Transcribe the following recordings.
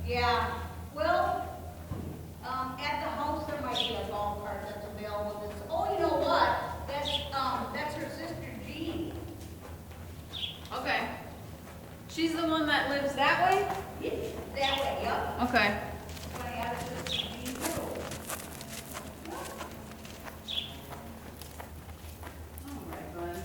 Yeah, well, at the house there might be a golf cart that's available. That's, oh, you know what? That's her sister Jean. Okay. She's the one that lives that way? Yeah, that way, yep. Okay. I added this to Jean too. All right, bud.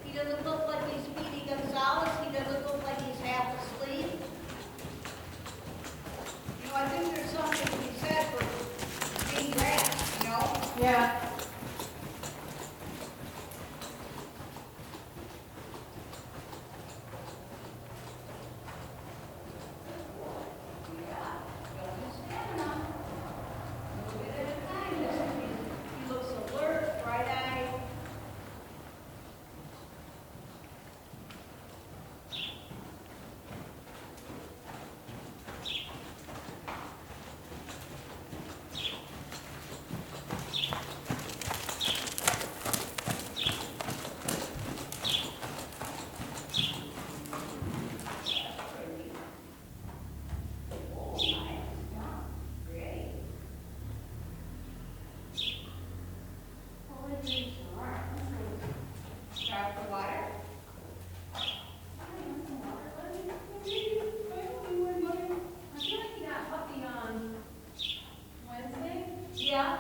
He doesn't look like he's Speedy Gonzalez. He doesn't look like he's half asleep. You know, I think there's something to be said for being grass, you know? Yeah. Yeah.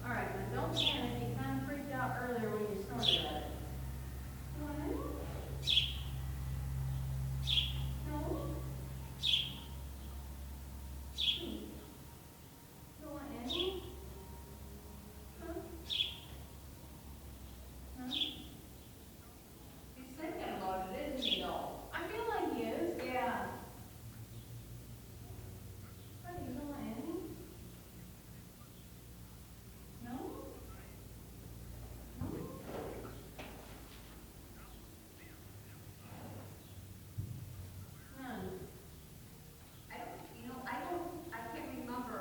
All right, now don't panic. You kind of freaked out earlier when you snorted at it. No? Don't want any? Huh? Huh? He's thinking about it, isn't he, though? I feel like he is. Yeah. But you don't want any? No? No? None. I can't remember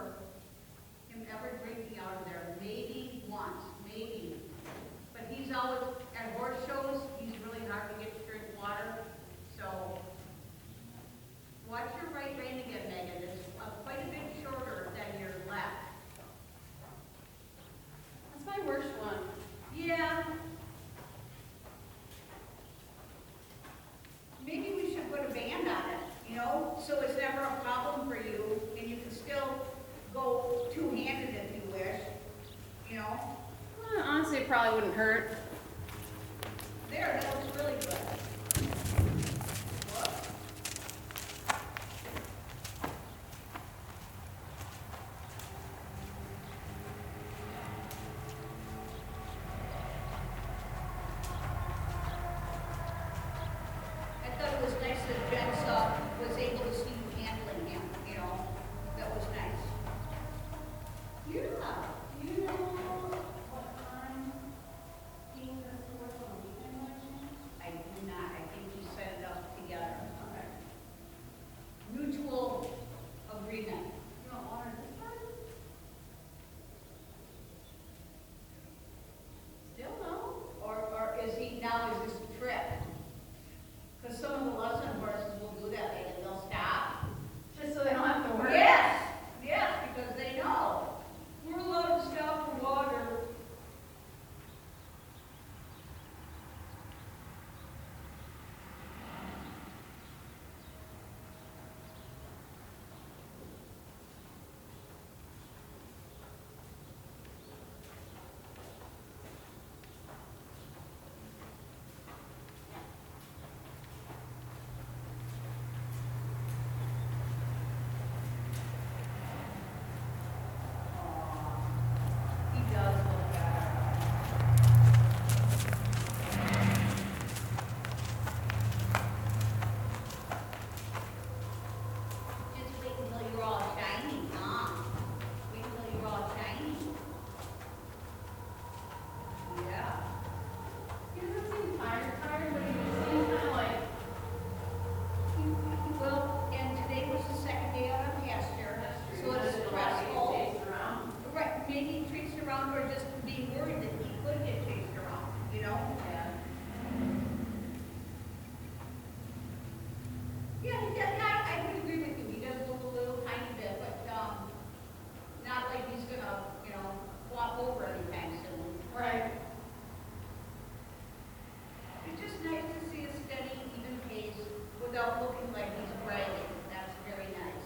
him ever drinking out of there. Maybe once, maybe. But he's always, at horse shows, he's really hard to get to drink water. So, watch your right rein again, Megan. It's quite a bit shorter than your left. That's my worst one. Yeah. Maybe we should put a band on it, you know, so it's never a problem for you, and you can still go two-handed if you wish, you know. Honestly, it probably wouldn't hurt. There, that looks really good. Look. I thought it was nice that Jen was able to see you handling him, you know. That was nice. Yeah. You know what time he was at the work on the weekend watching? without looking like he's bragging. That's very nice.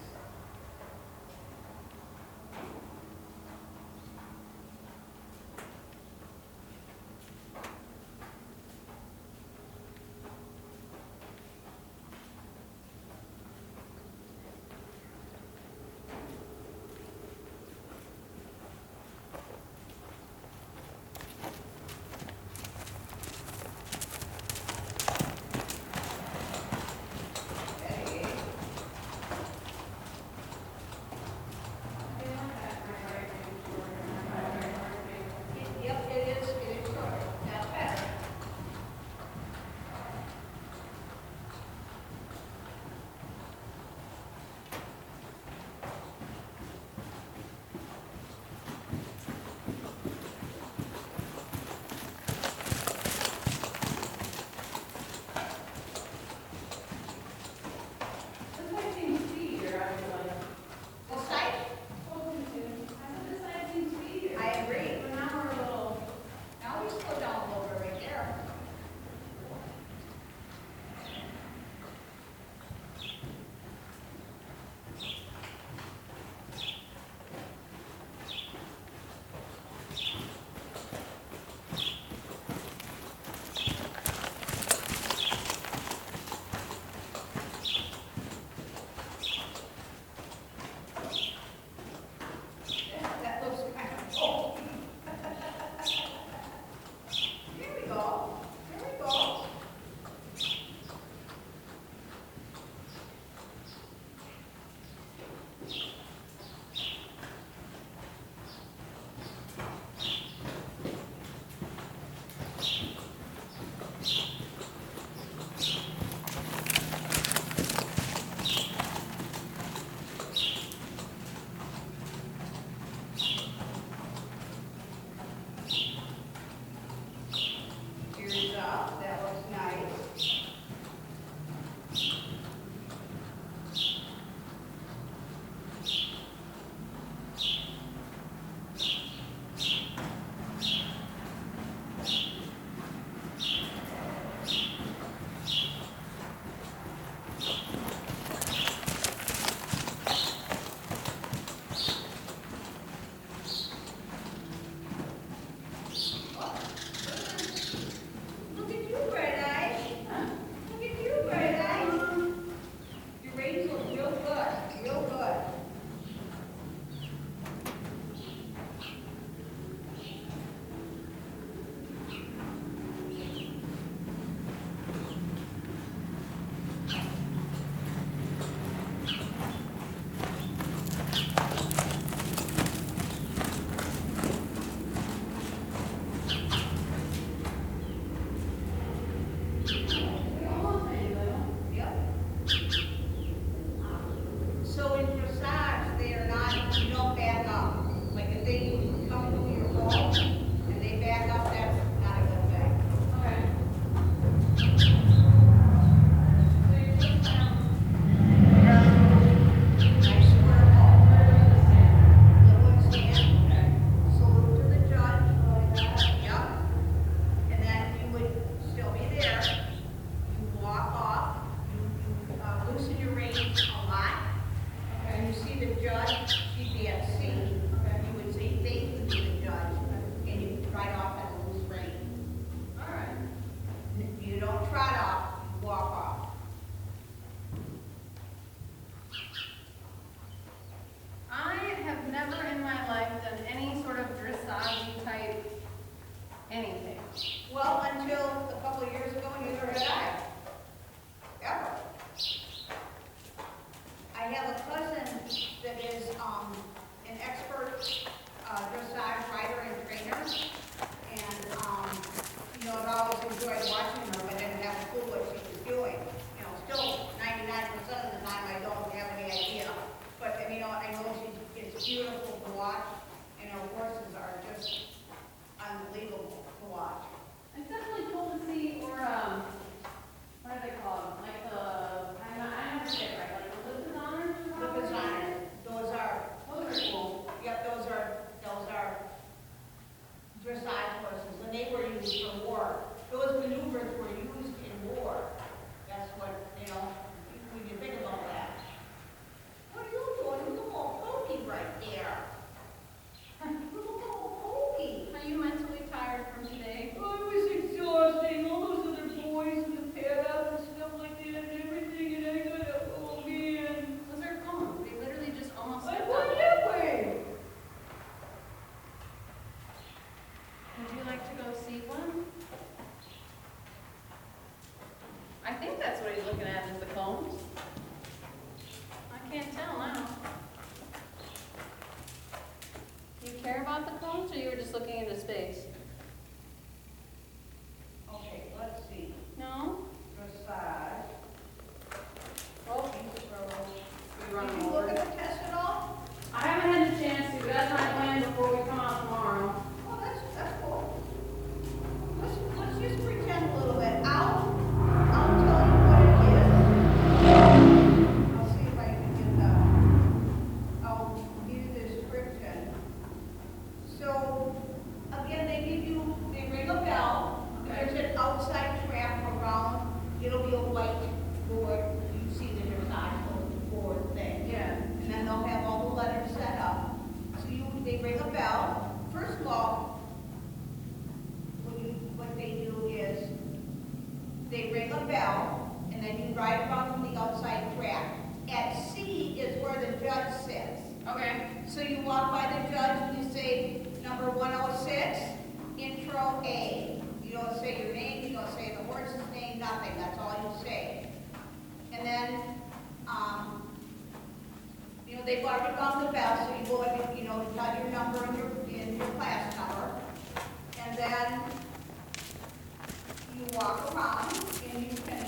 looking at is the cones? I can't tell now. You care about the cones, or you were just looking into space? Okay, let's see. No? Dressage. Oh, we run Did them you look over. at the test at all? I haven't had the chance to, but that's my plan before we come out tomorrow. Oh, that's cool. Let's just pretend a little bit. I'll tell you what it is. I'll see if I can I'll give you the description. So, again, they ring a bell. There's an outside trap around. It'll be a white board. You see the dressage board thing. Yeah. And then they'll have all the letters set up. So they ring a bell. First of all, what they do is they ring a bell, and then you ride around from the outside track. At C is where the judge sits. Okay. So you walk by the judge and you say, number 106, intro A. You don't say your name, you don't say the horse's name, nothing. That's all you say. And then, they've already rung the bell, so you go and, you tell your number and your class number. And then you walk around and you can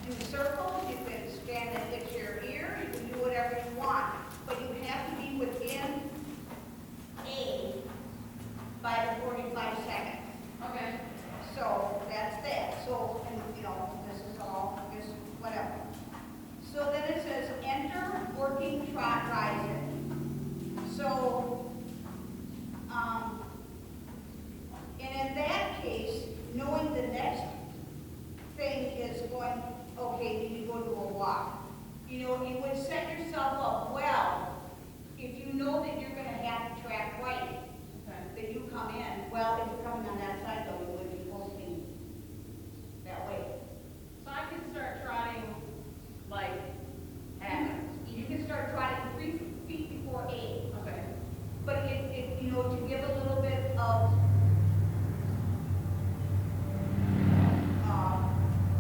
do circles, you can stand and fix your ear, you can do whatever you want. But you have to be within A by the 45 seconds. Okay. So that's that. So, and this is all just whatever. So then it says enter working trot rising. So, and in that case, knowing the next thing is going, okay, you go to a walk. You would set yourself up well if you know that you're going to have to track right. Okay. That you come in. Well, if you're coming on that side, though, you wouldn't be posting that way. So I can start trotting, like, You can start trotting 3 feet before 8. okay. But to give a little bit of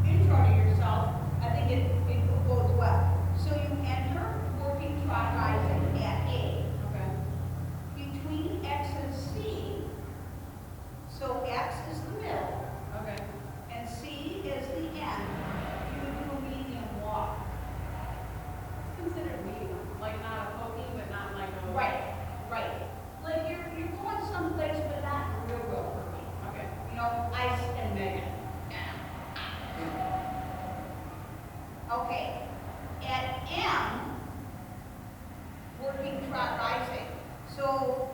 intro to yourself, I think it goes well. So you enter working trot rising at A. Okay. Between X and C, so X is the middle, Okay. and C is the end, you would do a medium walk. It's considered medium, like not a pokey, but not like a. Right. Like you're going someplace, but not real quickly. Okay. Ice and Megan. Okay. At M, working trot rising. So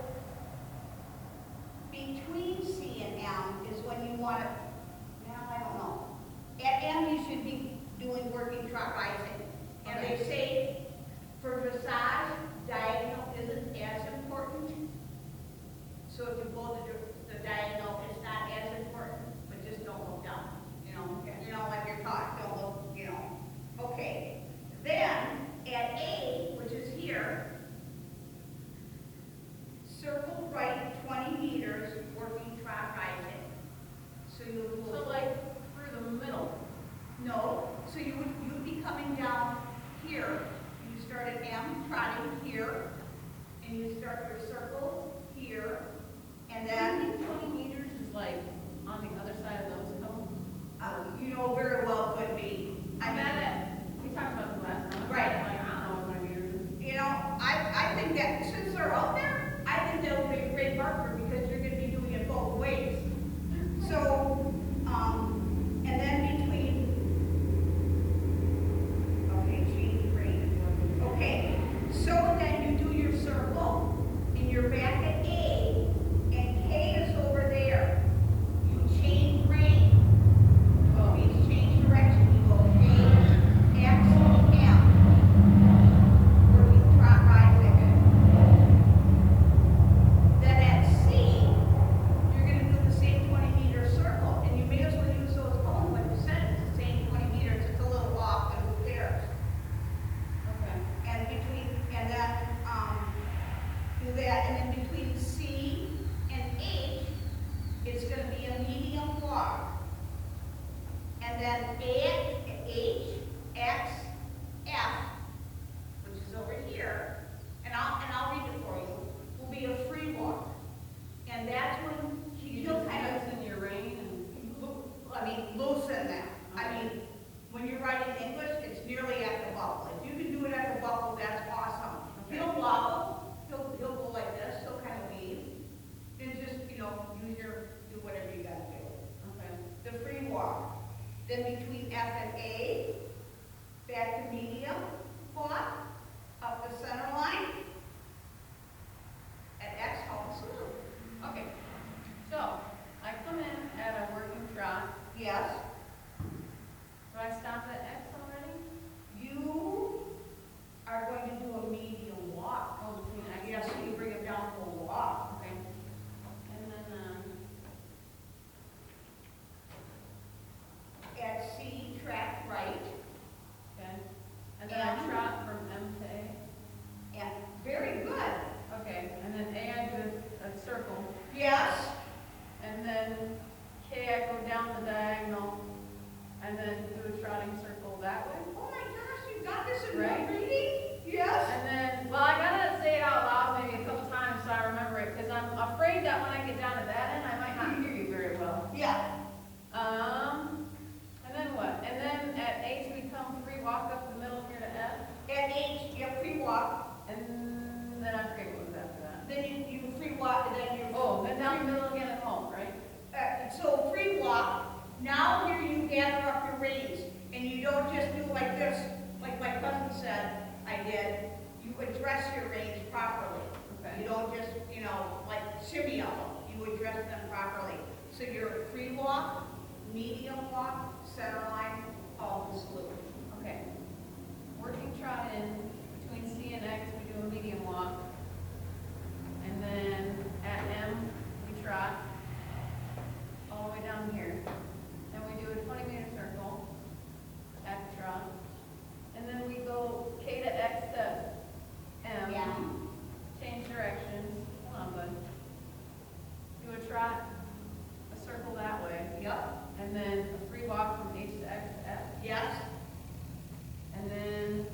between C and M is when you want to, I don't know. At M, you should be doing working trot rising. And Okay. they say for dressage, diagonal isn't as important. So if you go the diagonal, it's not as important, but just don't look down. Like you're taught, don't look, Okay. Then at A, which is here, circle right 20 meters, working trot rising. So you So like through the middle. no. So you'd be coming down here. You start at M, trotting here, and you start your circle here, and then 20 meters is like on the other side of those cones. very well could be. I bet it. We talked about this last time. Right. Like, I don't know what 20 meters is. I think that since they're out there, I think that would be a great marker because you're going to be doing it both ways. So, and then between, okay, change range. Okay, so then you do your circle, and you're back at A, and K is over there. You change range. Well, you change direction, you go walk up the middle here to F, At H, you have free walk, and then I forget what was after that. then you free walk, and then you. Oh, then down the middle again at home, right? So free walk, now here you gather up your reins, and you don't just do like this, like my cousin said I did. You address your reins properly. Okay. You don't just, like shimmy up them. You address them properly. So you're free walk, medium walk, center line, halt and salute. Okay. Working trot in, between C and X, we do a medium walk. And then at M, we trot all the way down here. Then we do a 20-meter circle at the trot. And then we go K to X to M. Yeah. Change directions. Hold on, bud. Do a trot, a circle that way. Yep. And then a free walk from H to X to F. Yes. And then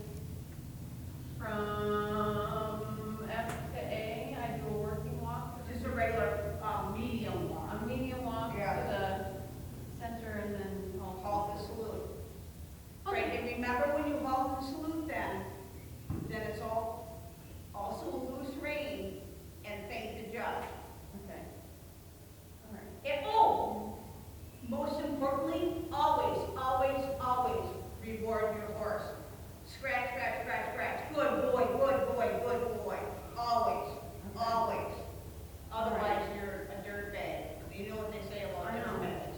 from F to A, I do a working walk. Just a regular medium walk. A medium walk Yeah. to the center and then halt. Halt and salute. Okay. Right, and remember when you halt and salute then it's also a loose rein and thank the judge. Okay. All right. And most importantly, always, always, always reward your horse. Scratch, scratch, scratch, scratch. Good boy, good boy, good boy. Always, always. Otherwise, you're a dirt bag. You know what they say about I know. dirt bags.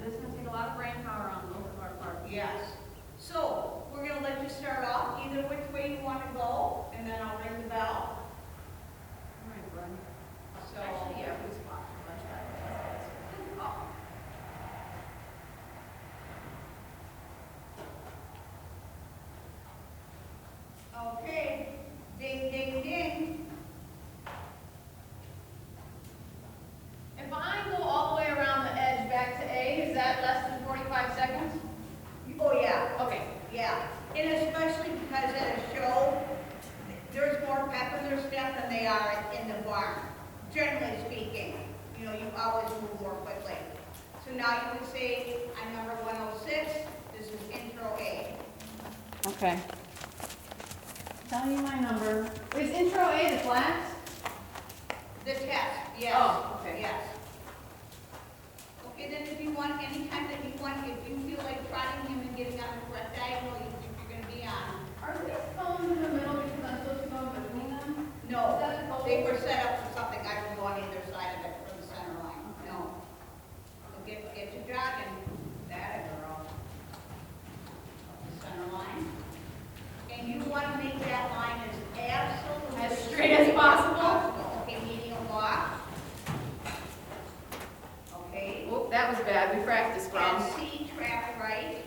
This is going to take a lot of brain power on both of our parts. Yes. So, we're gonna let you start off, either which way you want to go, and then I'll ring the bell. All right, bud. So. Actually, yeah, we swap. Let's try it. Oh. Okay, ding, ding, ding. If I go all the way around the edge back to A, is that less than 45 seconds? Oh, yeah, Okay. yeah. And especially because at a show, there's more pep in their step than they are in the barn. Generally speaking, you always move more quickly. So now you would say, I'm number 106, this is intro A. Okay. Tell you my number. Is intro A the flats? The test, yes. Oh, okay. Yes. Okay, then if you want, anytime that you want, if you feel like trotting him and getting on the correct diagonal you think you're gonna be on. Are these cones in the middle because I'm supposed to go between them? No, Is that a cone? they were set up for something, I would go on either side of it for the center line, no. So get you jogging, that girl. The center line. And you wanna make that line as absolutely As straight as possible? Okay, medium walk. Okay. Oh, that was bad. We practiced wrong. And C, trap right.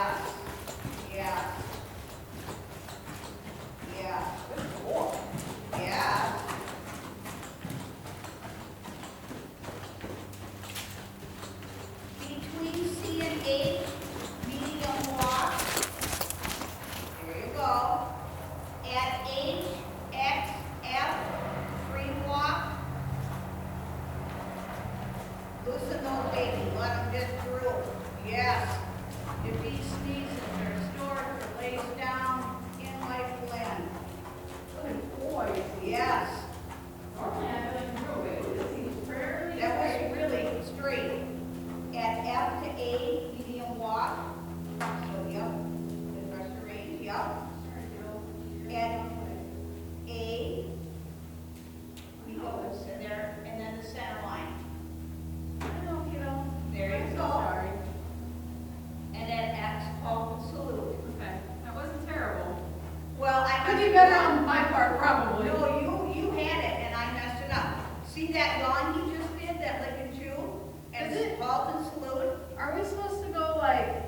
Yes. Yes. Yeah. Good boy. Yeah. Between C and H, medium walk. There you go. At H, X, F, free walk. Loosen those babies, let them just drool. Yes. If he sneezes or snorts or lays down, in like blend. Good boy. Yes. Normally I feel like I'm real big. This seems fairly. That was really straight. At F to A, medium walk. So, yep. The rest of range, yep. At A, we go there, and then the center line. I know, kiddo. There you I'm so go. sorry. And at X, call salute. Okay, that wasn't terrible. Well, I Could be better on my part, probably. No, you had it, and I messed it up. See that yawn he just did, that lick and chew? And Is it? halt and salute? Are we supposed to go like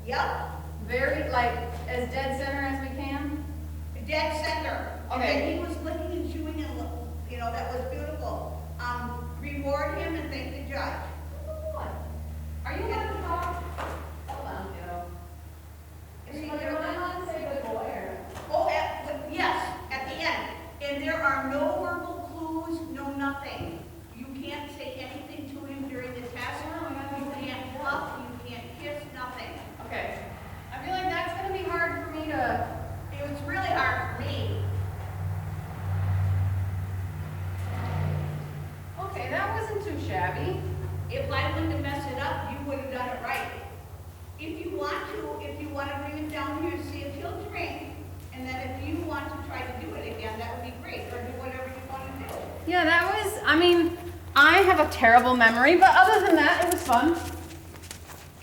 Yep, very, like, as dead center as we can? dead center. Okay. And then he was licking and chewing and, that was beautiful. Reward him and thank the judge. Are you allowed to talk? Hold on, kiddo. Is he Are you there then? allowed to say good boy or? Oh, yes, at the end. And there are no verbal clues, no nothing. You can't say anything to him during the test. You can't huff, you can't kiss, nothing. Okay. I feel like that's gonna be hard for me to. It was really hard for me. Okay, that wasn't too shabby. If I wouldn't have messed it up, you would have done it right. If you want to bring him down here and see if he'll drink, and then if you want to try to do it again, that would be great, or do whatever you want to do. Yeah, that was, I mean, I have a terrible memory, but other than that, it was fun.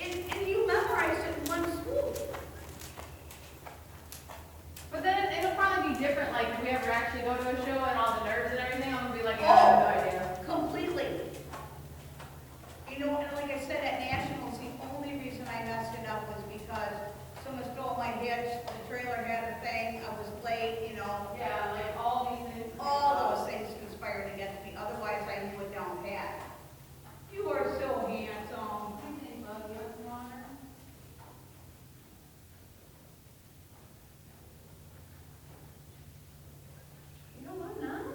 And you memorized it in one swoop. But then it'll probably be different, like if we ever actually go to a show and all the nerves and everything, I'm gonna be like, I have no idea. Completely. And like I said, at Nationals, the only reason I messed it up was because someone stole my hitch, the trailer had a thing, I was late, Yeah, like all these things. all those things conspired against me, otherwise I knew it down pat. You are so handsome. Okay, bud, you want some water? You don't want none?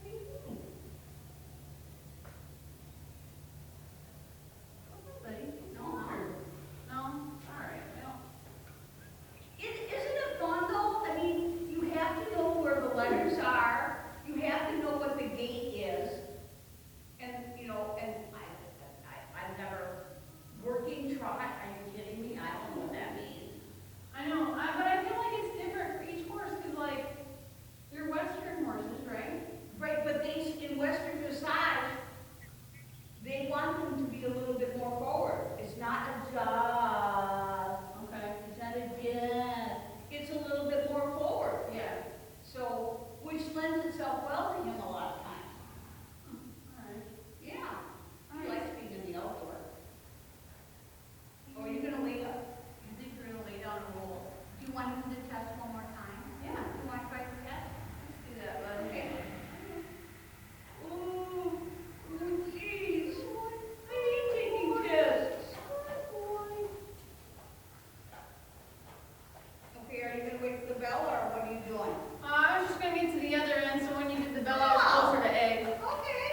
What do you mean? Okay, buddy. No water. No? All right, well. Isn't it fun though? I mean, you have to know where the letters are, you have to know what the gate is, and, I've never, working trot, are you kidding me? I don't know what that means. I know, but I feel like it's different for each horse, because like, they're Western horses, right? Right, but in Western dressage, they want them to be a little bit more forward. It's not a job. Okay. It's not a jet. It's a little bit more forward. Yeah. So, which lends itself well to him a lot of times. All right. Yeah. I like being in the outdoor. Or are you gonna lay up? You think you're gonna lay down and roll? Do you want him to test one more time? Yeah. You want to try the test? Let's do that, bud. Okay. Ooh, jeez. Why are you taking tests? Okay, are you gonna wait for the bell or what are you doing? I was just gonna get to the other end, so when you did the bell, I was closer to A. Okay.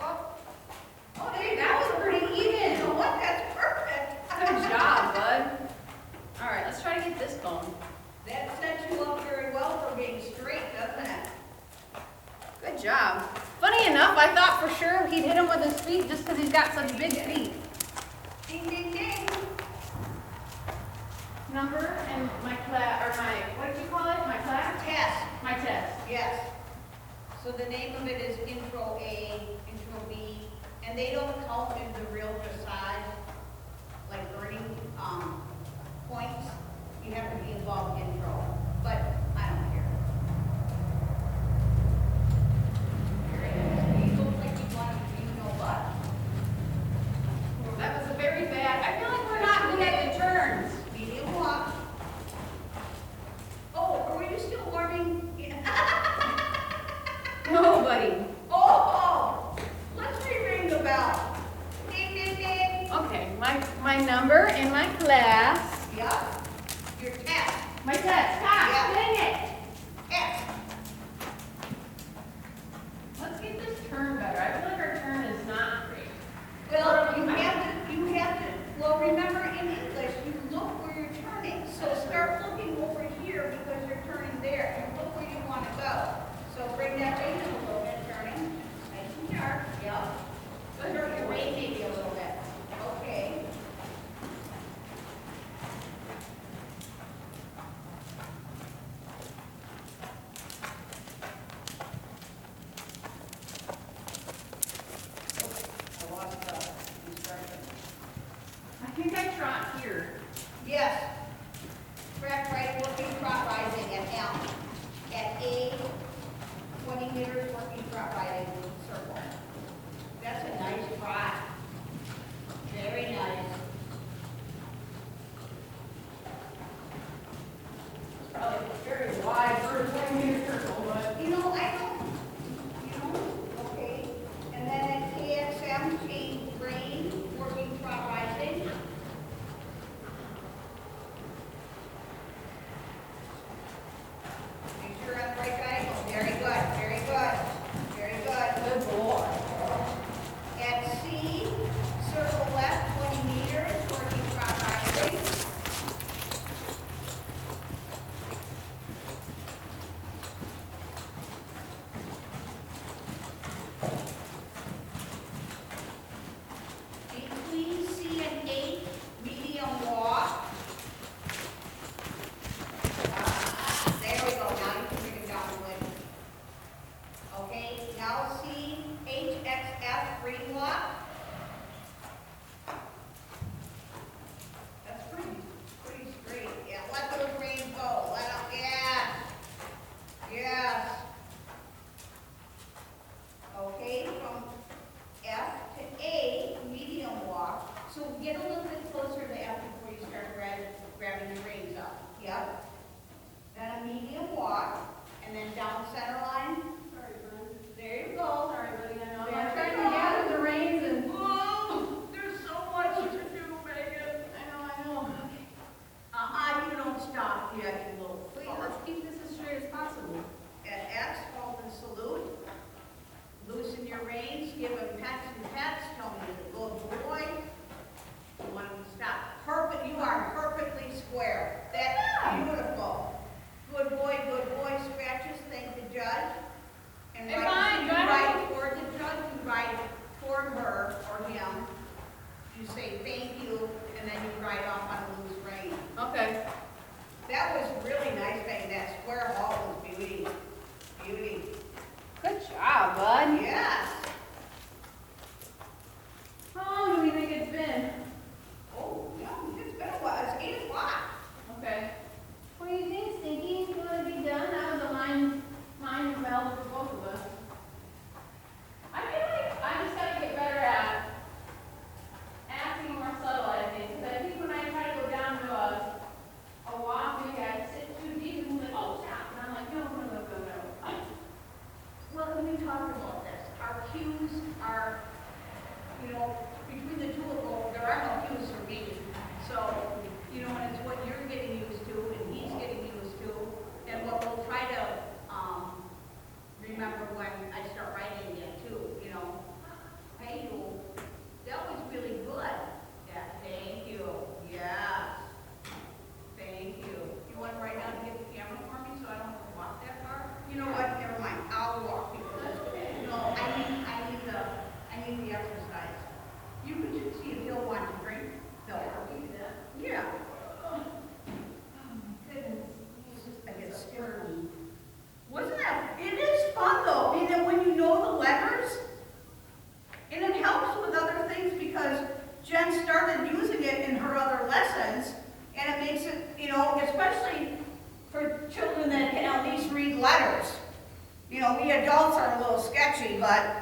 Oh, hey, that was pretty even. You know what? That's perfect. Good job, bud. All right, let's try to get this going. That sets you up very well for being straight, doesn't it? Good job. Funny enough, I thought for sure he'd hit him with his feet just because he's got such big feet. Ding, ding, ding. Number and my class, or my, what did you call it? My class? Test. My test. Yes. So the name of it is Intro A, Intro B, and they don't count in the real dressage, like earning points. You have to be involved in intro, but I don't care. You look like you want to, what? That was a very bad, I feel like we're not good at the Yup. Your test. My test, Yeah. dang it. Test. Let's get this turn better. I feel like our turn is not great. Well, you have to, well, remember in English, you look where you're turning. So start looking over here because you're turning there. And look where you want to go. So bring that weight in a little bit, turning. Nice and sharp. Yep. Turn your weight maybe a little bit. Okay. I lost the instruction. I think I trot here. Yes. Correct, right, working trot rising at M. At A, 20 meters working trot riding circle. That's a nice trot. Very nice. Probably very wide for a 20-meter circle, but. Okay. And then at AXM, change brain, working trot rising. Make sure I'm right diagonal. Very good, very good, very good. Good boy. At C, circle left 20 meters, working trot rising. Between C and H, medium walk. There we go, now you can bring it down a little. Okay, now C, HXF, free walk. That's pretty straight. Yeah, let those reins go. Let them, yes. Yes. Okay, from F to A, medium walk. So get a little bit closer to F before you start grabbing the reins up. Yep. Then a medium walk, and then down center line. Sorry, Glenn. There you go. Sorry, buddy, I know. There I'm you trying to go. gather the reins and. Oh, there's so much to do, Megan. I know. You don't stop yet, you little Wait, fart. let's keep this as straight as possible. At X, hold and salute. Loosen your reins, give him pets and pets, tell him he's a good boy. You want him to stop. Perfect, you are perfectly square. That's beautiful. Good boy, scratches, thank the judge. And Hey, right, fine, you go ahead. ride toward the judge, you ride toward her or him. You say thank you, and then you ride off on a loose rein. Okay. That was really nice, Megan. That square hall was beauty. Beauty. Good job, bud. Yes. How long do we think it's been? Oh, no, it's been a while. It's 8 o'clock. Okay. What do you think, Stinky? You want to be done? That was a mind meld for both of us. I feel like I just got to get better at acting more subtle, I think. Because I think when I try to go down to a walk, maybe I sit too deep and I'm like, oh, stop. And I'm like, no. Well, when we talked about this, our cues are, between the two of them, there are no cues for me. So, and it's what you're getting used to and he's getting used to. And what we'll try to remember when I start writing again too, Hey, that was really good. Yeah, thank you. Yes. Thank you. You want right now to get the camera for me so I don't have to walk that far? You know what? Never mind. I'll walk you. No, I need the exercise. You can just see if he'll want to drink. No. Yeah. Goodness. I get scared. Wasn't that? It is fun though. And then when you know the letters, and it helps with other things because Jen started using it in her other lessons, and it makes it, especially for children that can at least read letters. We adults are a little sketchy, but